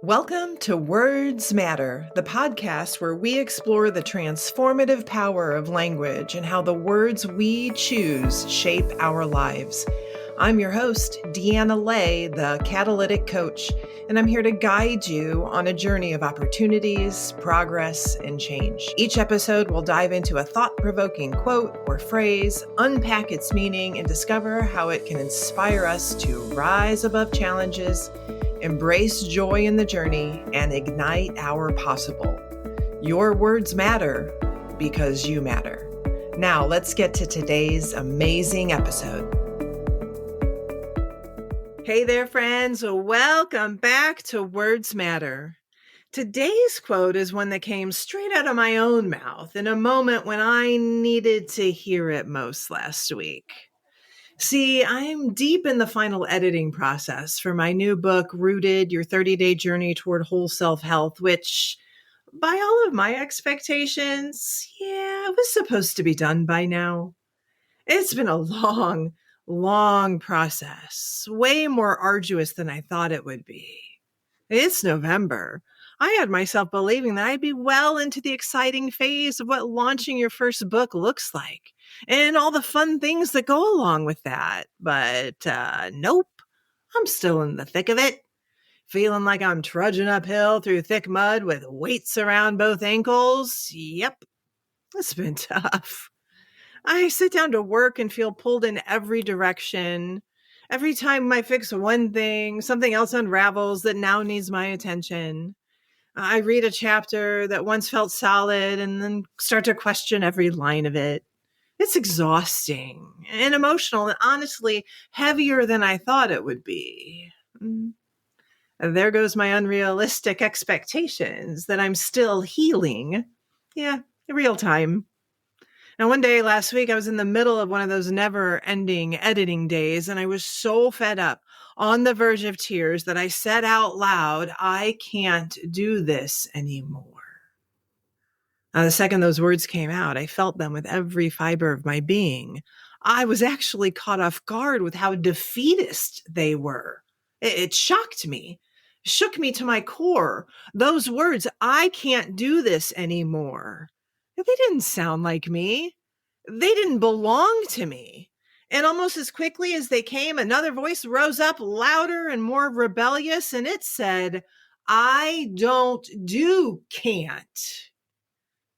Welcome to Words Matter, the podcast where we explore the transformative power of language and how the words we choose shape our lives. I'm your host, Deanna Ley, the Catalytic Coach, and I'm here to guide you on a journey of opportunities, progress, and change. Each episode will dive into a thought-provoking quote or phrase, unpack its meaning, and discover how it can inspire us to rise above challenges, embrace joy in the journey, and ignite our possible. Your words matter because you matter. Now, let's get to today's amazing episode. Hey there, friends. Welcome back to Words Matter. Today's quote is one that came straight out of my own mouth in a moment when I needed to hear it most last week. See, I'm deep in the final editing process for my new book, Rooted, Your 30-Day Journey Toward Whole Self-Health, which, by all of my expectations, it was supposed to be done by now. It's been a long process, way more arduous than I thought it would be. It's November. I had myself believing that I'd be well into the exciting phase of what launching your first book looks like and all the fun things that go along with that. But nope, I'm still in the thick of it, feeling like I'm trudging uphill through thick mud with weights around both ankles. Yep, it's been tough. I sit down to work and feel pulled in every direction. Every time I fix one thing, something else unravels that now needs my attention. I read a chapter that once felt solid and then start to question every line of it. It's exhausting and emotional and honestly heavier than I thought it would be. And there goes my unrealistic expectations that I'm still healing. Real time. Now, one day last week, I was in the middle of one of those never-ending editing days, and I was so fed up, on the verge of tears, that I said out loud, I can't do this anymore. Now, the second those words came out, I felt them with every fiber of my being. I was actually caught off guard with how defeatist they were. It shocked me, shook me to my core. Those words, I can't do this anymore. They didn't sound like me. They didn't belong to me. And almost as quickly as they came, another voice rose up louder and more rebellious, and it said, I don't do can't.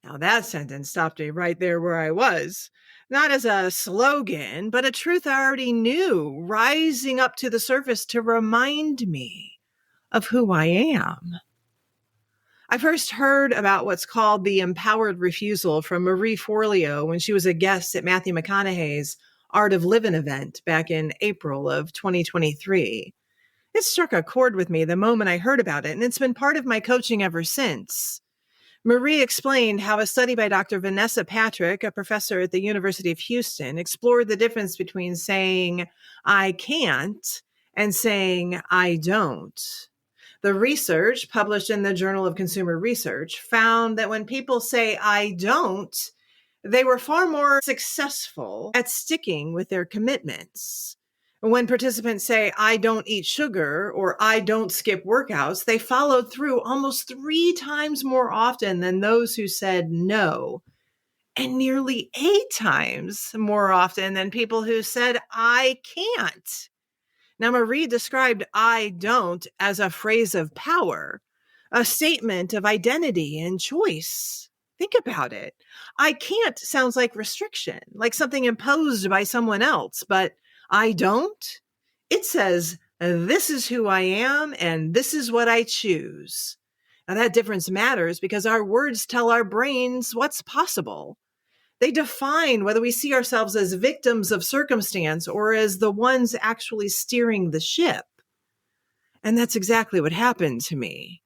Now that sentence stopped me right there where I was. Not as a slogan, but a truth I already knew, rising up to the surface to remind me of who I am. I first heard about what's called the Empowered Refusal from Marie Forleo when she was a guest at Matthew McConaughey's Art of Living event back in April of 2023. It struck a chord with me the moment I heard about it, and it's been part of my coaching ever since. Marie explained how a study by Dr. Vanessa Patrick, a professor at the University of Houston, explored the difference between saying, I can't, and saying, I don't. The research published in the Journal of Consumer Research found that when people say, I don't, they were far more successful at sticking with their commitments. When participants say, I don't eat sugar or I don't skip workouts, they followed through almost 3 times more often than those who said no, and nearly 8 times more often than people who said, I can't. Now, Marie described I don't as a phrase of power, a statement of identity and choice. Think about it. I can't sounds like restriction, like something imposed by someone else, but I don't. It says, this is who I am and this is what I choose. Now, that difference matters because our words tell our brains what's possible. They define whether we see ourselves as victims of circumstance or as the ones actually steering the ship. And that's exactly what happened to me.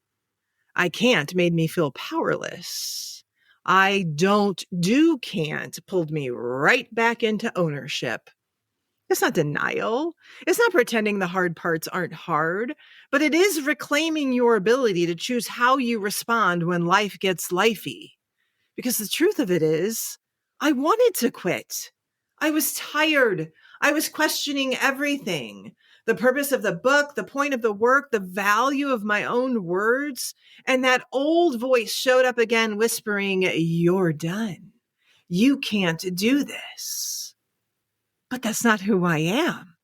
I can't made me feel powerless. I don't do can't pulled me right back into ownership. It's not denial. It's not pretending the hard parts aren't hard, but it is reclaiming your ability to choose how you respond when life gets lifey. Because the truth of it is, I wanted to quit. I was tired. I was questioning everything. The purpose of the book, the point of the work, the value of my own words. And that old voice showed up again whispering, "You're done. You can't do this." But that's not who I am.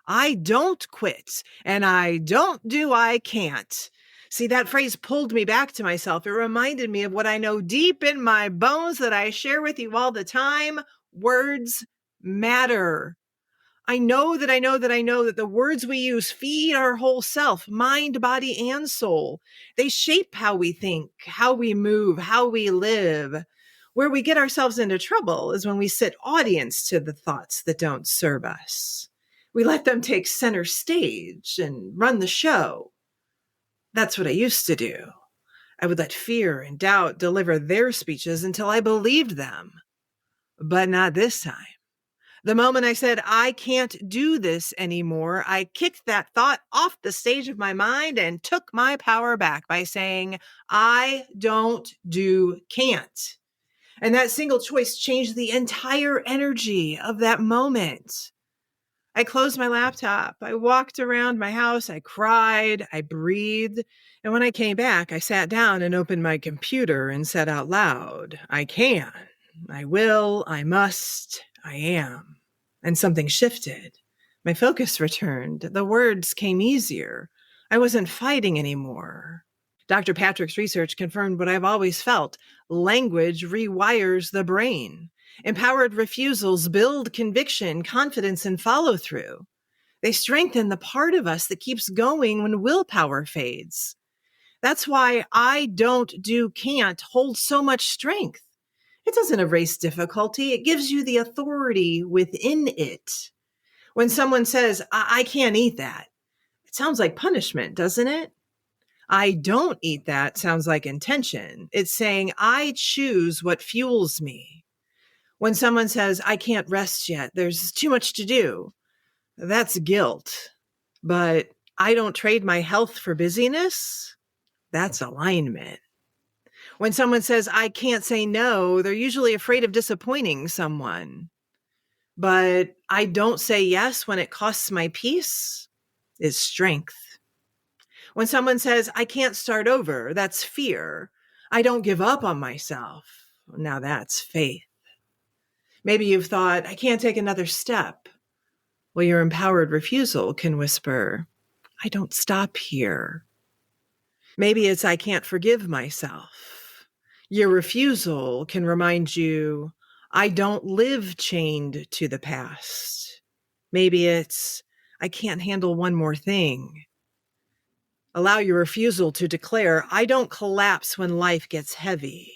I don't quit, and I don't do I can't. See, that phrase pulled me back to myself. It reminded me of what I know deep in my bones that I share with you all the time. Words matter. I know that the words we use feed our whole self, mind, body, and soul. They shape how we think, how we move, how we live. Where we get ourselves into trouble is when we sit audience to the thoughts that don't serve us. We let them take center stage and run the show. That's what I used to do. I would let fear and doubt deliver their speeches until I believed them. But not this time. The moment I said, "I can't do this anymore," I kicked that thought off the stage of my mind and took my power back by saying, "I don't do can't." And that single choice changed the entire energy of that moment. I closed my laptop. I walked around my house. I cried. I breathed. And when I came back, I sat down and opened my computer and said out loud, "I can, I will, I must, I am." And something shifted. My focus returned. The words came easier. I wasn't fighting anymore. Dr. Patrick's research confirmed what I've always felt. Language rewires the brain. Empowered refusals build conviction, confidence, and follow through. They strengthen the part of us that keeps going when willpower fades. That's why "I don't do can't" hold so much strength. It doesn't erase difficulty. It gives you the authority within it. When someone says, I can't eat that," it sounds like punishment, doesn't it? "I don't eat that" sounds like intention. It's saying, I choose what fuels me. When someone says, "I can't rest yet, there's too much to do," that's guilt. But "I don't trade my health for busyness," that's alignment. When someone says, "I can't say no," they're usually afraid of disappointing someone. But "I don't say yes when it costs my peace" is strength. When someone says, "I can't start over," that's fear. "I don't give up on myself," now that's faith. Maybe you've thought, "I can't take another step." Well, your empowered refusal can whisper, "I don't stop here." Maybe it's, "I can't forgive myself." Your refusal can remind you, "I don't live chained to the past." Maybe it's, "I can't handle one more thing." Allow your refusal to declare, "I don't collapse when life gets heavy."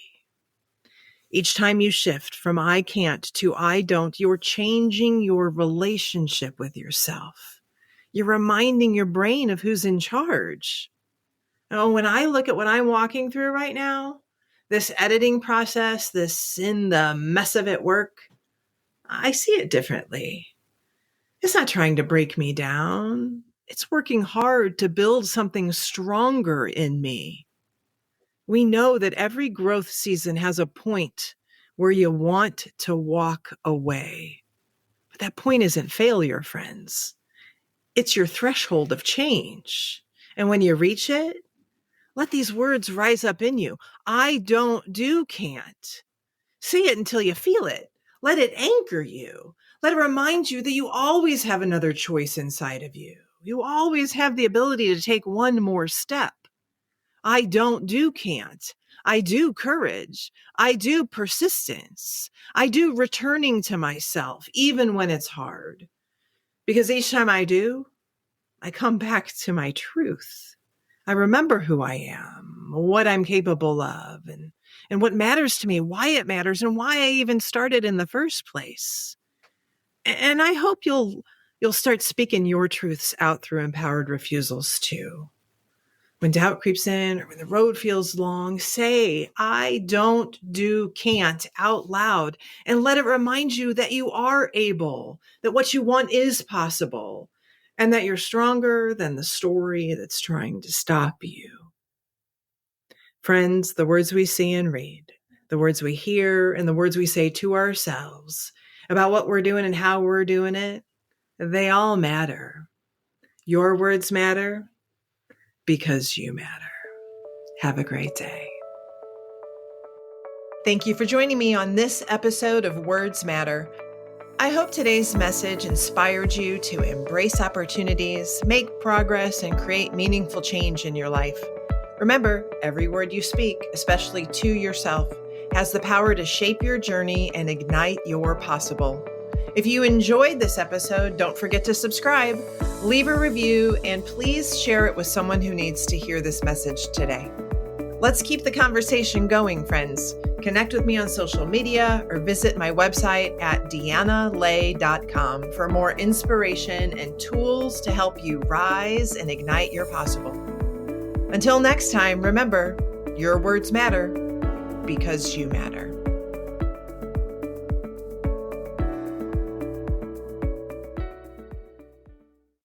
Each time you shift from "I can't" to "I don't," you're changing your relationship with yourself. You're reminding your brain of who's in charge. Oh, when I look at what I'm walking through right now, this editing process, this in the mess of it work, I see it differently. It's not trying to break me down. It's working hard to build something stronger in me. We know that every growth season has a point where you want to walk away. But that point isn't failure, friends. It's your threshold of change. And when you reach it, let these words rise up in you. "I don't do can't." Say it until you feel it. Let it anchor you. Let it remind you that you always have another choice inside of you. You always have the ability to take one more step. I don't do can't. I do courage. I do persistence. I do returning to myself, even when it's hard. Because each time I do, I come back to my truth. I remember who I am, what I'm capable of, and what matters to me, why it matters, and why I even started in the first place. And I hope you'll start speaking your truths out through empowered refusals too. When doubt creeps in or when the road feels long, say, "I don't do can't" out loud, and let it remind you that you are able, that what you want is possible, and that you're stronger than the story that's trying to stop you. Friends, the words we see and read, the words we hear, and the words we say to ourselves about what we're doing and how we're doing it, they all matter. Your words matter because you matter. Have a great day. Thank you for joining me on this episode of Words Matter. I hope today's message inspired you to embrace opportunities, make progress, and create meaningful change in your life. Remember, every word you speak, especially to yourself, has the power to shape your journey and ignite your possible. If you enjoyed this episode, don't forget to subscribe, leave a review, and please share it with someone who needs to hear this message today. Let's keep the conversation going, friends. Connect with me on social media or visit my website at deannaley.com for more inspiration and tools to help you rise and ignite your possible. Until next time, remember, your words matter because you matter.